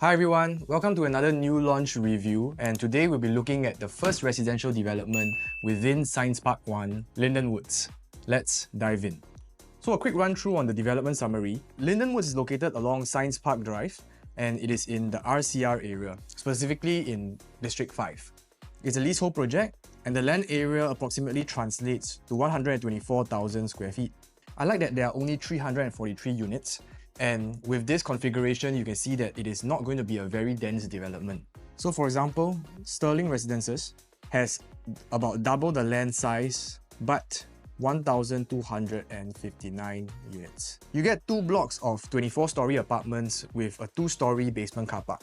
Hi everyone, welcome to another new launch review, and today we'll be looking at the first residential development within Science Park 1, Lyndenwoods. Let's dive in. So a quick run through on the development summary. Lyndenwoods is located along Science Park Drive and it is in the RCR area, specifically in District 5. It's a leasehold project and the land area approximately translates to 124,000 square feet. I like that there are only 343 units. And with this configuration, you can see that it is not going to be a very dense development. So for example, Sterling Residences has about double the land size, but 1,259 units. You get 2 blocks of 24-story apartments with a 2-story basement car park.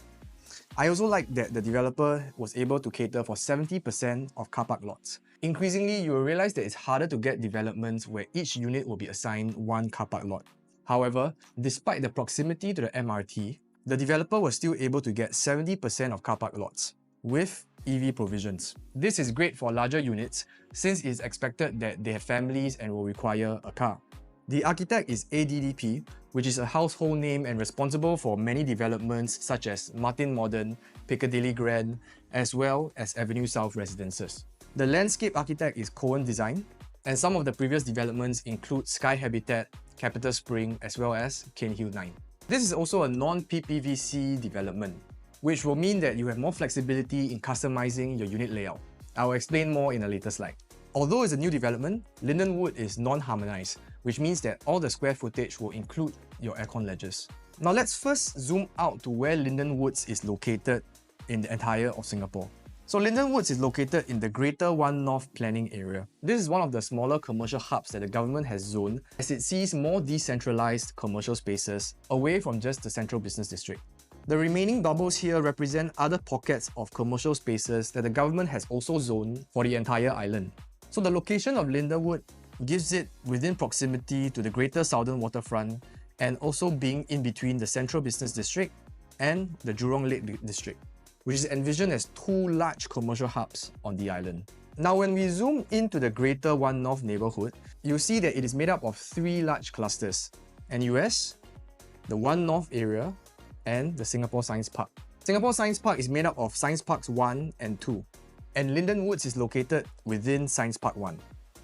I also like that the developer was able to cater for 70% of car park lots. Increasingly, you will realize that it's harder to get developments where each unit will be assigned one car park lot. However, despite the proximity to the MRT, the developer was still able to get 70% of car park lots with EV provisions. This is great for larger units since it is expected that they have families and will require a car. The architect is ADDP, which is a household name and responsible for many developments such as Martin Modern, Piccadilly Grand, as well as Avenue South Residences. The landscape architect is Cohen Design, and some of the previous developments include Sky Habitat, Capital Spring, as well as Cane Hill 9. This is also a non-PPVC development, which will mean that you have more flexibility in customizing your unit layout. I will explain more in a later slide. Although it's a new development, Lyndenwood is non-harmonized, which means that all the square footage will include your aircon ledges. Now let's first zoom out to where Lyndenwoods is located in the entire of Singapore. So Lyndenwoods is located in the Greater One North planning area. This is one of the smaller commercial hubs that the government has zoned as it sees more decentralized commercial spaces away from just the central business district. The remaining bubbles here represent other pockets of commercial spaces that the government has also zoned for the entire island. So the location of Lyndenwood gives it within proximity to the Greater Southern Waterfront and also being in between the Central Business District and the Jurong Lake District, which is envisioned as 2 large commercial hubs on the island. Now when we zoom into the Greater One North neighbourhood, you'll see that it is made up of 3 large clusters: NUS, the One North area, and the Singapore Science Park. Singapore Science Park is made up of Science Parks 1 and 2, and Lyndenwoods is located within Science Park 1.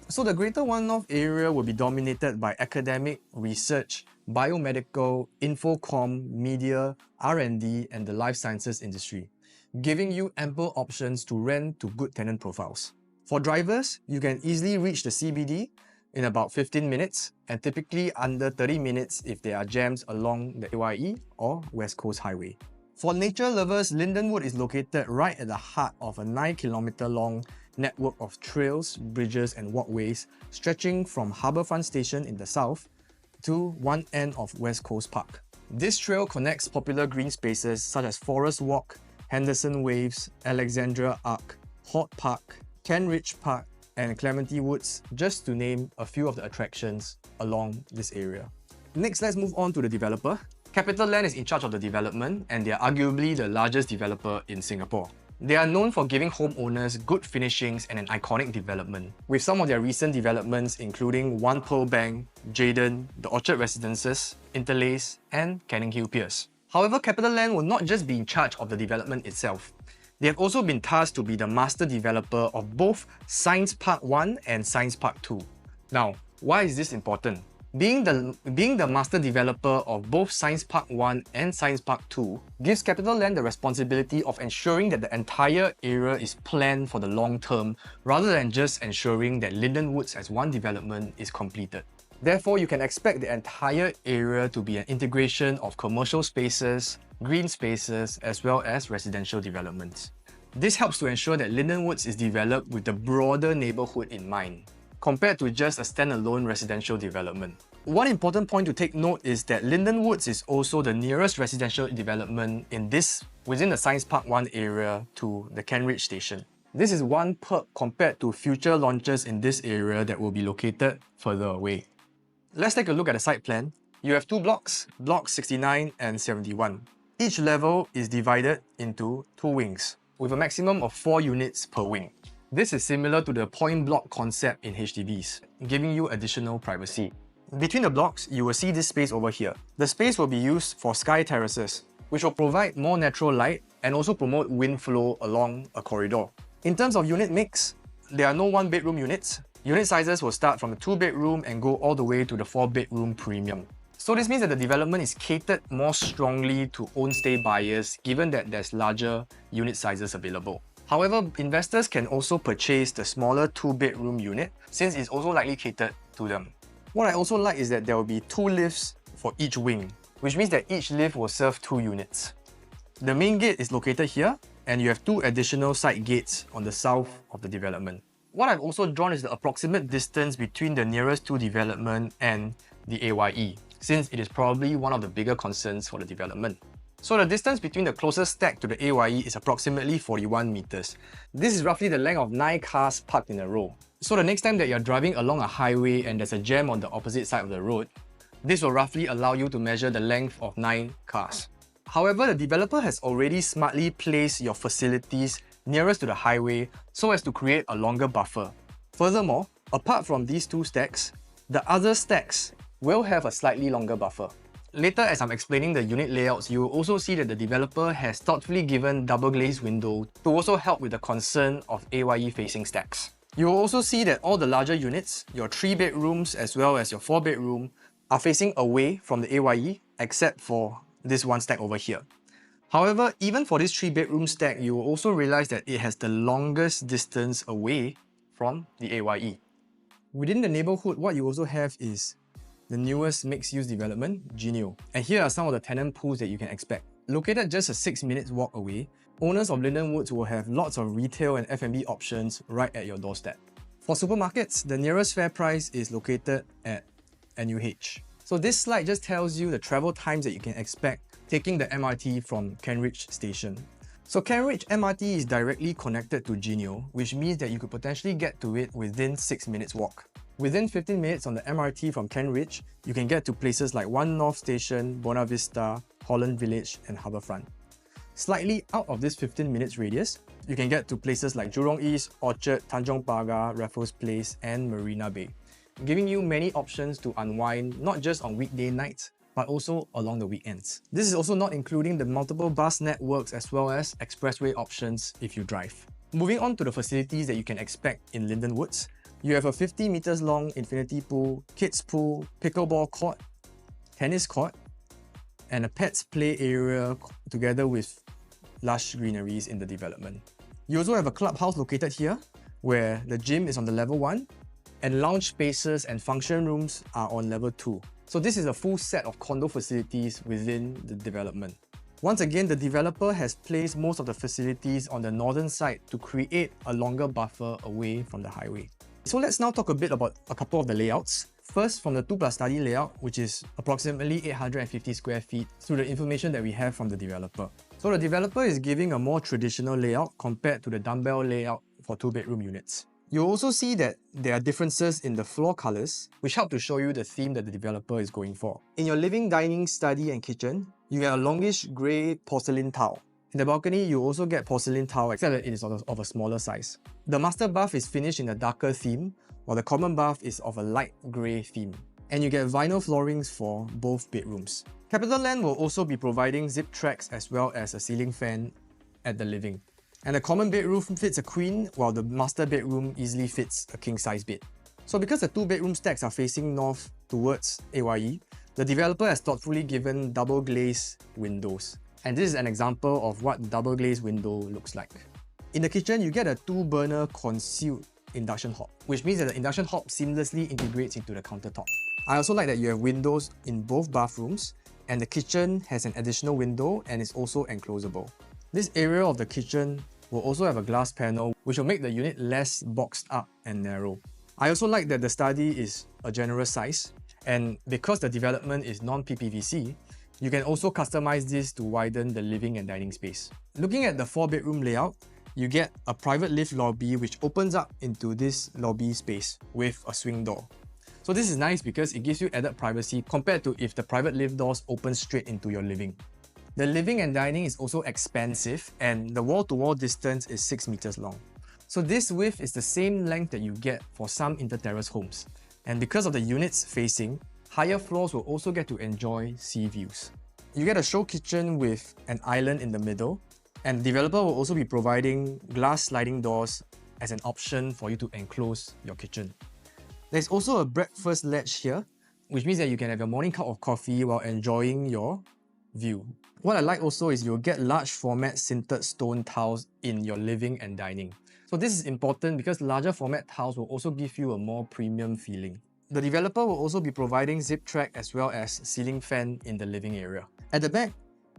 So the Greater One North area will be dominated by academic, research, biomedical, infocom, media, R&D, and the life sciences industry, giving you ample options to rent to good tenant profiles. For drivers, you can easily reach the CBD in about 15 minutes and typically under 30 minutes if there are jams along the AYE or West Coast Highway. For nature lovers, Lyndenwood is located right at the heart of a 9-kilometer long network of trails, bridges and walkways stretching from Harbourfront Station in the south to one end of West Coast Park. This trail connects popular green spaces such as Forest Walk, Henderson Waves, Alexandra Arc, Hort Park, Kent Ridge Park, and Clementi Woods, just to name a few of the attractions along this area. Next, let's move on to the developer. CapitaLand is in charge of the development and they are arguably the largest developer in Singapore. They are known for giving homeowners good finishings and an iconic development, with some of their recent developments including One Pearl Bank, Jadon, the Orchard Residences, Interlace, and Canning Hill Piers. However, CapitaLand will not just be in charge of the development itself. They have also been tasked to be the master developer of both Science Park 1 and Science Park 2. Now, why is this important? Being the master developer of both Science Park 1 and Science Park 2 gives CapitaLand the responsibility of ensuring that the entire area is planned for the long term rather than just ensuring that Lyndenwoods as one development is completed. Therefore, you can expect the entire area to be an integration of commercial spaces, green spaces, as well as residential developments. This helps to ensure that Lyndenwoods is developed with the broader neighbourhood in mind, compared to just a standalone residential development. One important point to take note is that Lyndenwoods is also the nearest residential development within the Science Park 1 area to the Kent Ridge Station. This is one perk compared to future launches in this area that will be located further away. Let's take a look at the site plan. You have 2 blocks, blocks 69 and 71. Each level is divided into 2 wings, with a maximum of 4 units per wing. This is similar to the point block concept in HDBs, giving you additional privacy. Between the blocks, you will see this space over here. The space will be used for sky terraces. which will provide more natural light and also promote wind flow along a corridor. In terms of unit mix, there are no 1-bedroom units. Unit sizes will start from a 2-bedroom and go all the way to the 4-bedroom premium. So this means that the development is catered more strongly to own-stay buyers given that there's larger unit sizes available. However, investors can also purchase the smaller 2-bedroom unit since it's also likely catered to them. What I also like is that there will be 2 lifts for each wing, which means that each lift will serve 2 units. The main gate is located here, and you have 2 additional side gates on the south of the development. What I've also drawn is the approximate distance between the nearest 2 development and the AYE, since it is probably one of the bigger concerns for the development. So the distance between the closest stack to the AYE is approximately 41 meters. This is roughly the length of 9 cars parked in a row. So the next time that you're driving along a highway and there's a jam on the opposite side of the road, this will roughly allow you to measure the length of 9 cars. However, the developer has already smartly placed your facilities nearest to the highway so as to create a longer buffer. Furthermore, apart from these 2 stacks, the other stacks will have a slightly longer buffer. Later, as I'm explaining the unit layouts, you will also see that the developer has thoughtfully given double glazed window to also help with the concern of AYE facing stacks. You will also see that all the larger units, your 3 bedrooms as well as your 4 bedroom, are facing away from the AYE except for this one stack over here. However, even for this 3-bedroom stack, you will also realize that it has the longest distance away from the AYE. Within the neighborhood, what you also have is the newest mixed-use development, Genio. And here are some of the tenant pools that you can expect. Located just a 6-minute walk away, owners of Lyndenwoods will have lots of retail and F&B options right at your doorstep. For supermarkets, the nearest FairPrice is located at NUH. So this slide just tells you the travel times that you can expect taking the MRT from Kentridge Station. So Kentridge MRT is directly connected to Genio, which means that you could potentially get to it within 6 minutes walk. Within 15 minutes on the MRT from Kentridge, you can get to places like 1 North Station, Buona Vista, Holland Village and Harbourfront. Slightly out of this 15 minutes radius, you can get to places like Jurong East, Orchard, Tanjong Pagar, Raffles Place and Marina Bay, giving you many options to unwind not just on weekday nights, but also along the weekends. This is also not including the multiple bus networks as well as expressway options if you drive. Moving on to the facilities that you can expect in Lyndenwoods, you have a 50 meters long infinity pool, kids pool, pickleball court, tennis court, and a pets play area together with lush greeneries in the development. You also have a clubhouse located here, where the gym is on the level 1, and lounge spaces and function rooms are on level 2. So this is a full set of condo facilities within the development. Once again, the developer has placed most of the facilities on the northern side to create a longer buffer away from the highway. So let's now talk a bit about a couple of the layouts. First, from the 2+ study layout, which is approximately 850 square feet, through the information that we have from the developer. So the developer is giving a more traditional layout compared to the dumbbell layout for 2-bedroom units. You'll also see that there are differences in the floor colours, which help to show you the theme that the developer is going for. In your living, dining, study and kitchen, you get a longish grey porcelain tile. In the balcony, you also get porcelain tile, except that it is of a smaller size. The master bath is finished in a darker theme, while the common bath is of a light grey theme. And you get vinyl floorings for both bedrooms. CapitaLand will also be providing zip tracks as well as a ceiling fan at the living. And the common bedroom fits a queen, while the master bedroom easily fits a king-size bed. So because the 2-bedroom stacks are facing north towards AYE, the developer has thoughtfully given double glazed windows. And this is an example of what double glazed window looks like. In the kitchen, you get a 2-burner concealed induction hob, which means that the induction hob seamlessly integrates into the countertop. I also like that you have windows in both bathrooms, and the kitchen has an additional window and is also enclosable. This area of the kitchen will also have a glass panel, which will make the unit less boxed up and narrow. I also like that the study is a generous size, and because the development is non-PPVC, you can also customize this to widen the living and dining space. Looking at the 4-bedroom layout, you get a private lift lobby which opens up into this lobby space with a swing door. So this is nice because it gives you added privacy compared to if the private lift doors open straight into your living. The living and dining is also expansive, and the wall-to-wall distance is 6 meters long. So this width is the same length that you get for some inter-terrace homes. And because of the units facing, higher floors will also get to enjoy sea views. You get a show kitchen with an island in the middle, and the developer will also be providing glass sliding doors as an option for you to enclose your kitchen. There's also a breakfast ledge here, which means that you can have your morning cup of coffee while enjoying your view. What I like also is you'll get large format sintered stone tiles in your living and dining. So this is important because larger format tiles will also give you a more premium feeling. The developer will also be providing zip track as well as ceiling fan in the living area. At the back,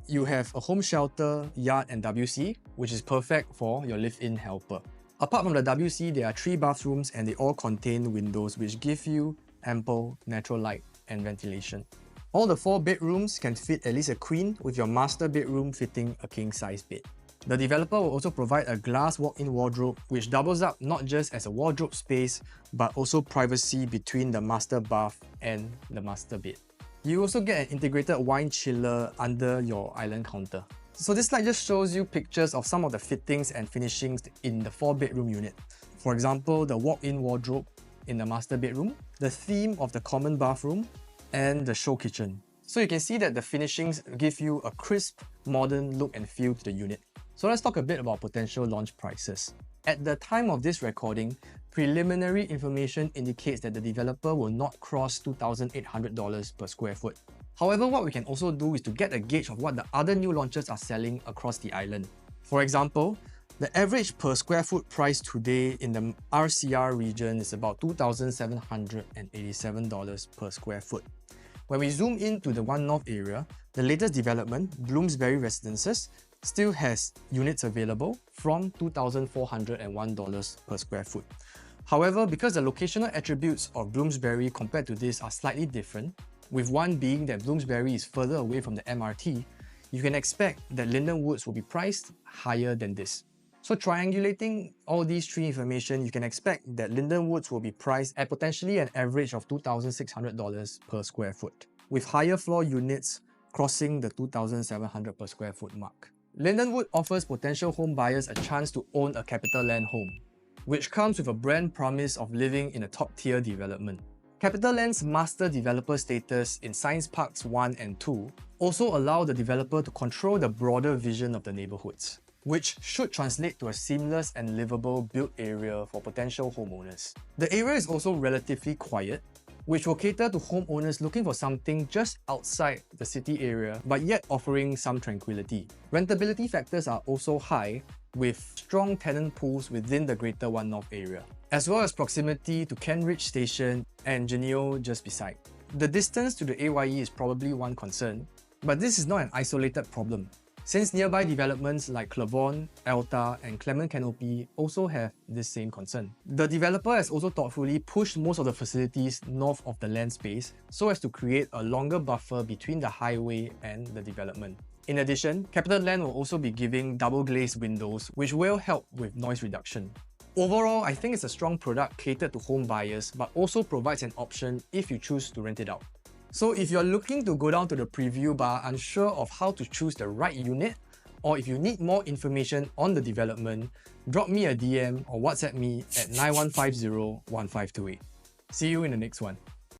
you have a home shelter, yard and WC, which is perfect for your live-in helper. Apart from the WC, there are 3 bathrooms and they all contain windows which give you ample natural light and ventilation. All the 4 bedrooms can fit at least a queen, with your master bedroom fitting a king-size bed. The developer will also provide a glass walk-in wardrobe which doubles up not just as a wardrobe space but also privacy between the master bath and the master bed. You also get an integrated wine chiller under your island counter. So this slide just shows you pictures of some of the fittings and finishings in the 4-bedroom unit. For example, the walk-in wardrobe in the master bedroom, the theme of the common bathroom, and the show kitchen. So you can see that the finishings give you a crisp, modern look and feel to the unit. So let's talk a bit about potential launch prices. At the time of this recording, preliminary information indicates that the developer will not cross $2,800 per square foot. However, what we can also do is to get a gauge of what the other new launches are selling across the island. For example, the average per square foot price today in the RCR region is about $2,787 per square foot. When we zoom into the One North area, the latest development, Bloomsbury Residences, still has units available from $2,401 per square foot. However, because the locational attributes of Bloomsbury compared to this are slightly different, with one being that Bloomsbury is further away from the MRT, you can expect that Lyndenwoods will be priced higher than this. So triangulating all these 3 information, you can expect that Lyndenwoods will be priced at potentially an average of $2,600 per square foot, with higher floor units crossing the $2,700 per square foot mark. Lyndenwood offers potential home buyers a chance to own a CapitaLand home, which comes with a brand promise of living in a top-tier development. CapitaLand's master developer status in Science Parks 1 and 2 also allow the developer to control the broader vision of the neighbourhoods, which should translate to a seamless and livable built area for potential homeowners. The area is also relatively quiet, which will cater to homeowners looking for something just outside the city area but yet offering some tranquility. Rentability factors are also high, with strong tenant pools within the Greater One North area, as well as proximity to Kent Ridge Station and Geneo just beside. The distance to the AYE is probably one concern, but this is not an isolated problem, since nearby developments like Clavon, Alta and Clement Canopy also have this same concern. The developer has also thoughtfully pushed most of the facilities north of the land space so as to create a longer buffer between the highway and the development. In addition, CapitaLand will also be giving double glazed windows, which will help with noise reduction. Overall, I think it's a strong product catered to home buyers but also provides an option if you choose to rent it out. So if you're looking to go down to the preview but are unsure of how to choose the right unit, or if you need more information on the development, drop me a DM or WhatsApp me at 9150 1528. See you in the next one.